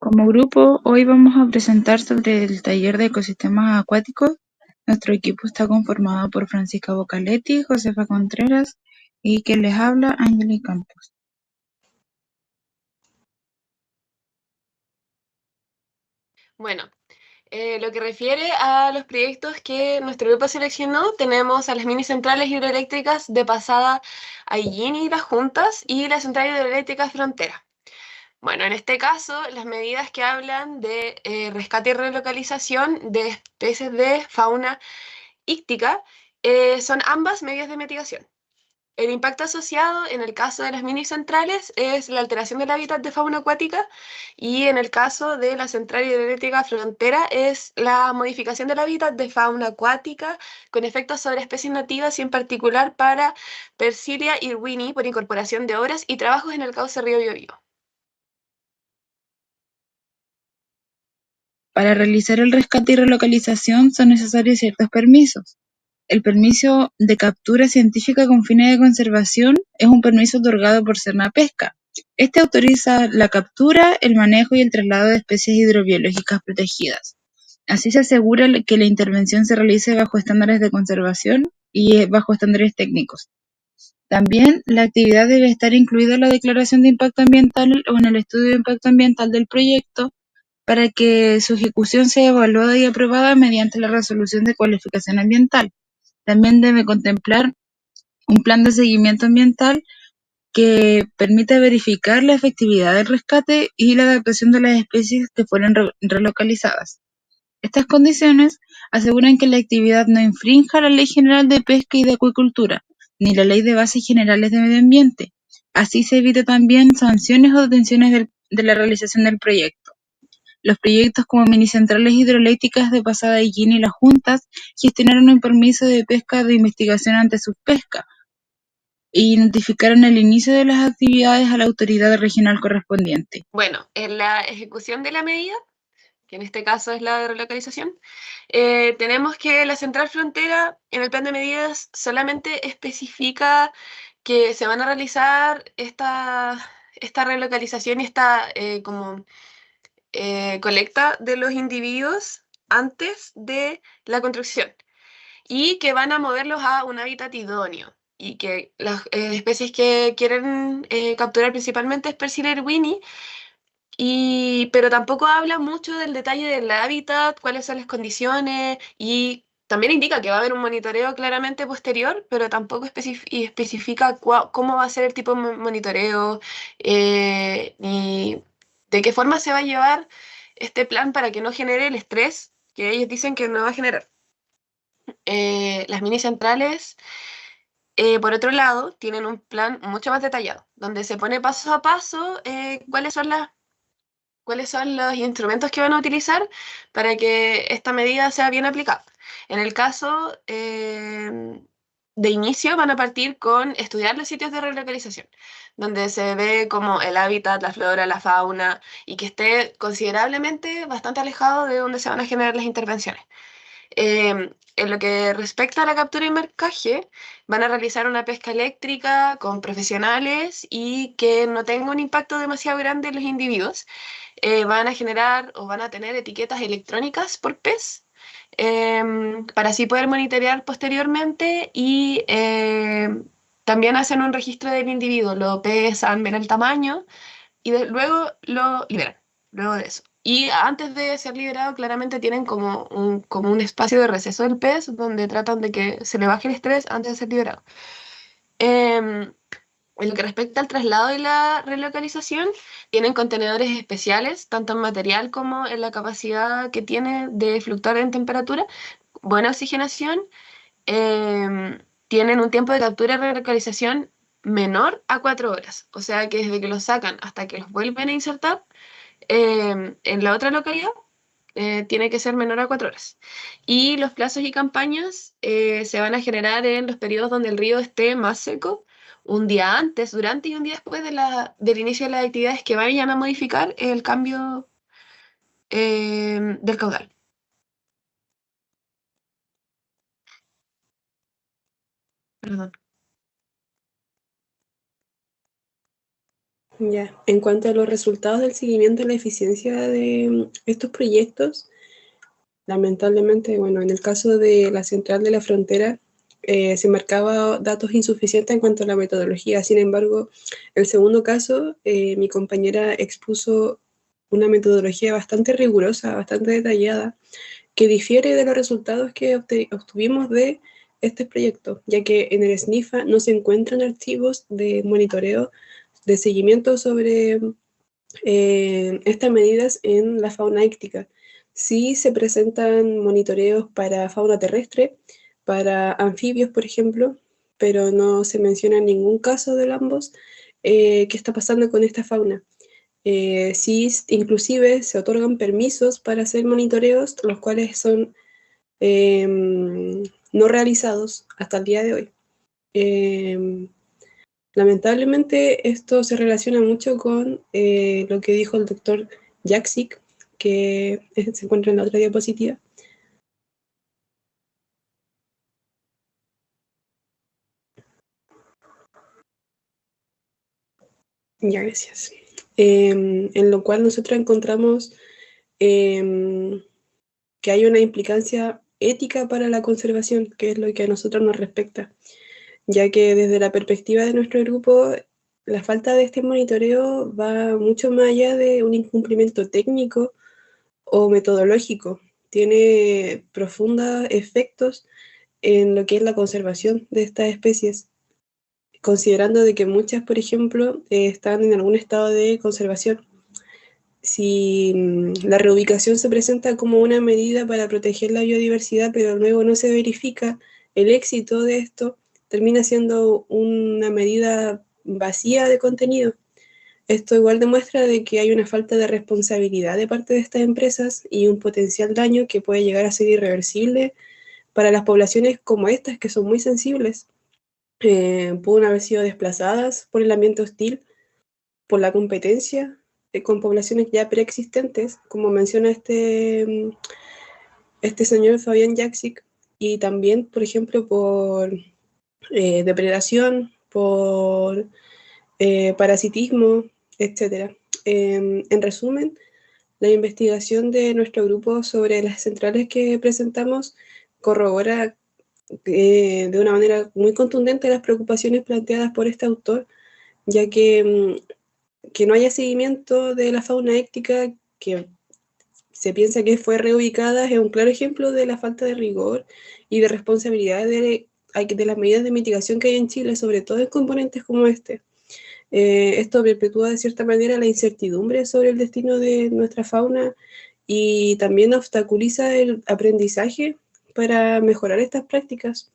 Como grupo, hoy vamos a presentar sobre el taller de ecosistemas acuáticos. Nuestro equipo está conformado por Francisca Bocaletti, Josefa Contreras y quien les habla, Angeli Campos. Bueno, lo que refiere a los proyectos que nuestro grupo seleccionó, tenemos a las mini centrales hidroeléctricas de Pasada Aillín y Las Juntas y la central hidroeléctrica Frontera. Bueno, en este caso, las medidas que hablan de rescate y relocalización de especies de fauna íctica son ambas medidas de mitigación. El impacto asociado en el caso de las mini centrales es la alteración del hábitat de fauna acuática y en el caso de la central hidroeléctrica Frontera es la modificación del hábitat de fauna acuática con efectos sobre especies nativas y en particular para Percilia irwini por incorporación de obras y trabajos en el cauce río Biobío. Para realizar el rescate y relocalización son necesarios ciertos permisos. El permiso de captura científica con fines de conservación es un permiso otorgado por Pesca. Este autoriza la captura, el manejo y el traslado de especies hidrobiológicas protegidas. Así se asegura que la intervención se realice bajo estándares de conservación y bajo estándares técnicos. También la actividad debe estar incluida en la declaración de impacto ambiental o en el estudio de impacto ambiental del proyecto para que su ejecución sea evaluada y aprobada mediante la resolución de cualificación ambiental. También debe contemplar un plan de seguimiento ambiental que permita verificar la efectividad del rescate y la adaptación de las especies que fueron relocalizadas. Estas condiciones aseguran que la actividad no infrinja la Ley General de Pesca y de Acuicultura, ni la Ley de Bases Generales de Medio Ambiente. Así se evita también sanciones o detenciones de la realización del proyecto. Los proyectos como minicentrales hidroeléctricas de Pasada Illín y Las Juntas gestionaron un permiso de pesca de investigación ante Subpesca y notificaron el inicio de las actividades a la autoridad regional correspondiente. Bueno, en la ejecución de la medida, que en este caso es la de relocalización, tenemos que la central frontera en el plan de medidas solamente especifica que se van a realizar esta relocalización y esta como colecta de los individuos antes de la construcción y que van a moverlos a un hábitat idóneo y que las especies que quieren capturar principalmente es Percilia irwini, pero tampoco habla mucho del detalle del hábitat, cuáles son las condiciones y también indica que va a haber un monitoreo claramente posterior, pero tampoco especifica cómo va a ser el tipo de monitoreo ni de qué forma se va a llevar este plan para que no genere el estrés que ellos dicen que no va a generar. Las mini centrales, por otro lado, tienen un plan mucho más detallado, donde se pone paso a paso cuáles son los instrumentos que van a utilizar para que esta medida sea bien aplicada. En el caso de inicio van a partir con estudiar los sitios de relocalización, donde se ve como el hábitat, la flora, la fauna y que esté considerablemente bastante alejado de donde se van a generar las intervenciones. En lo que respecta a la captura y marcaje, van a realizar una pesca eléctrica con profesionales y que no tenga un impacto demasiado grande en los individuos. Van a generar o van a tener etiquetas electrónicas por pez para así poder monitorear posteriormente y también hacen un registro del individuo, lo pesan, ven el tamaño y luego lo liberan, luego de eso. Y antes de ser liberado, claramente tienen como un espacio de receso del pez donde tratan de que se le baje el estrés antes de ser liberado. Em, en lo que respecta al traslado y la relocalización, tienen contenedores especiales, tanto en material como en la capacidad que tiene de fluctuar en temperatura, buena oxigenación, tienen un tiempo de captura y relocalización menor a 4 horas. O sea que desde que los sacan hasta que los vuelven a insertar en la otra localidad, tiene que ser menor a 4 horas. Y los plazos y campañas se van a generar en los periodos donde el río esté más seco, un día antes, durante y un día después del inicio de las actividades que vayan a modificar el cambio del caudal. Perdón. Ya, en cuanto a los resultados del seguimiento de la eficiencia de estos proyectos, lamentablemente, bueno, en el caso de la Central de la Frontera, se marcaba datos insuficientes en cuanto a la metodología. Sin embargo, el segundo caso, mi compañera expuso una metodología bastante rigurosa, bastante detallada, que difiere de los resultados que obtuvimos de este proyecto, ya que en el SNIFA no se encuentran archivos de monitoreo, de seguimiento sobre estas medidas en la fauna íctica. Sí se presentan monitoreos para fauna terrestre, para anfibios, por ejemplo, pero no se menciona en ningún caso de ambos qué está pasando con esta fauna. Sí, inclusive se otorgan permisos para hacer monitoreos, los cuales son no realizados hasta el día de hoy. Lamentablemente esto se relaciona mucho con lo que dijo el doctor Jaksic, que se encuentra en la otra diapositiva. Ya, gracias. En lo cual nosotros encontramos que hay una implicancia ética para la conservación, que es lo que a nosotros nos respecta, ya que desde la perspectiva de nuestro grupo, la falta de este monitoreo va mucho más allá de un incumplimiento técnico o metodológico. Tiene profundos efectos en lo que es la conservación de estas especies, considerando de que muchas, por ejemplo, están en algún estado de conservación. Si la reubicación se presenta como una medida para proteger la biodiversidad, pero luego no se verifica el éxito de esto, termina siendo una medida vacía de contenido. Esto igual demuestra de que hay una falta de responsabilidad de parte de estas empresas y un potencial daño que puede llegar a ser irreversible para las poblaciones como estas, que son muy sensibles. Pueden haber sido desplazadas por el ambiente hostil, por la competencia con poblaciones ya preexistentes, como menciona este señor Fabián Jaksic, y también, por ejemplo, por depredación, por parasitismo, etc. En resumen, la investigación de nuestro grupo sobre las centrales que presentamos corrobora de una manera muy contundente las preocupaciones planteadas por este autor, ya que no haya seguimiento de la fauna éctica, que se piensa que fue reubicada, es un claro ejemplo de la falta de rigor y de responsabilidad de las medidas de mitigación que hay en Chile, sobre todo en componentes como este. Esto perpetúa de cierta manera la incertidumbre sobre el destino de nuestra fauna y también obstaculiza el aprendizaje para mejorar estas prácticas.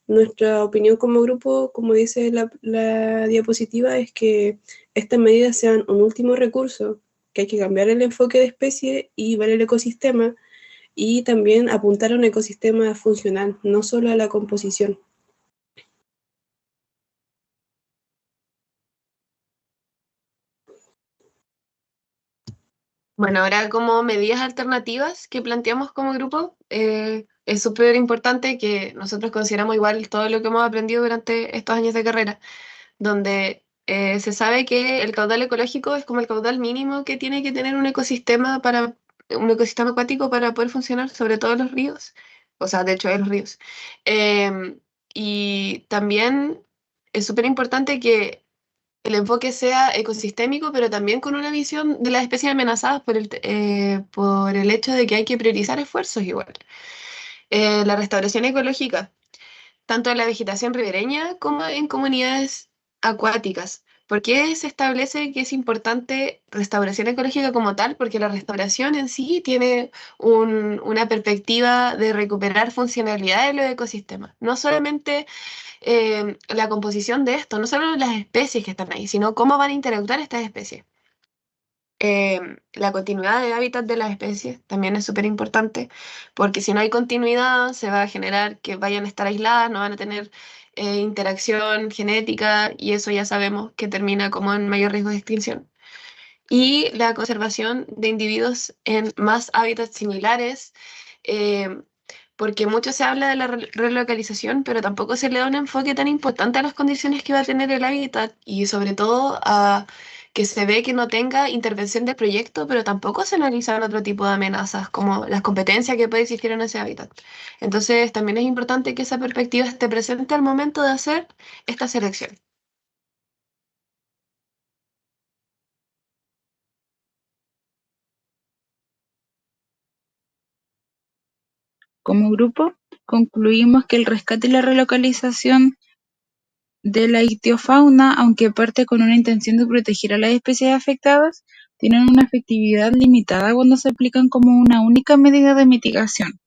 Nuestra opinión como grupo, como dice la diapositiva, es que estas medidas sean un último recurso, que hay que cambiar el enfoque de especie y ver el ecosistema y también apuntar a un ecosistema funcional, no solo a la composición. Bueno, ahora como medidas alternativas que planteamos como grupo, es súper importante que nosotros consideramos igual todo lo que hemos aprendido durante estos años de carrera, donde se sabe que el caudal ecológico es como el caudal mínimo que tiene que tener un ecosistema acuático para poder funcionar, sobre todo los ríos, o sea, de hecho, en los ríos. Y también es súper importante que el enfoque sea ecosistémico, pero también con una visión de las especies amenazadas por el hecho de que hay que priorizar esfuerzos igual. La restauración ecológica, tanto en la vegetación ribereña como en comunidades acuáticas. ¿Por qué se establece que es importante restauración ecológica como tal? Porque la restauración en sí tiene una perspectiva de recuperar funcionalidad de los ecosistemas, no solamente la composición de esto, no solo las especies que están ahí, sino cómo van a interactuar estas especies. La continuidad de hábitat de las especies también es súper importante, porque si no hay continuidad se va a generar que vayan a estar aisladas, no van a tener interacción genética y eso ya sabemos que termina como en mayor riesgo de extinción. Y la conservación de individuos en más hábitats similares, eh, porque mucho se habla de la relocalización, pero tampoco se le da un enfoque tan importante a las condiciones que va a tener el hábitat y sobre todo a que se ve que no tenga intervención del proyecto, pero tampoco se analizan otro tipo de amenazas, como las competencias que puede existir en ese hábitat. Entonces, también es importante que esa perspectiva esté presente al momento de hacer esta selección. Como grupo, concluimos que el rescate y la relocalización de la ictiofauna, aunque parte con una intención de proteger a las especies afectadas, tienen una efectividad limitada cuando se aplican como una única medida de mitigación.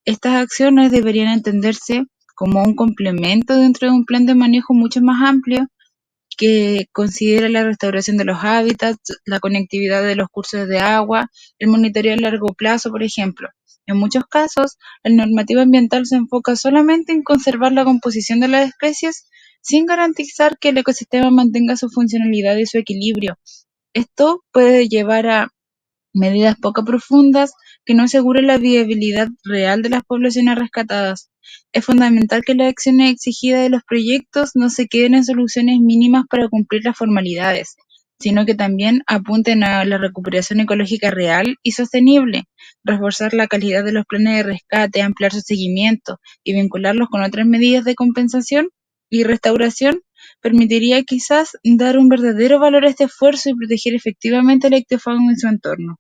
Estas acciones deberían entenderse como un complemento dentro de un plan de manejo mucho más amplio que considera la restauración de los hábitats, la conectividad de los cursos de agua, el monitoreo a largo plazo, por ejemplo. En muchos casos, la normativa ambiental se enfoca solamente en conservar la composición de las especies sin garantizar que el ecosistema mantenga su funcionalidad y su equilibrio. Esto puede llevar a medidas poco profundas que no aseguren la viabilidad real de las poblaciones rescatadas. Es fundamental que las acciones exigidas de los proyectos no se queden en soluciones mínimas para cumplir las formalidades, sino que también apunten a la recuperación ecológica real y sostenible, reforzar la calidad de los planes de rescate, ampliar su seguimiento y vincularlos con otras medidas de compensación y restauración permitiría quizás dar un verdadero valor a este esfuerzo y proteger efectivamente la ictiofauna en su entorno.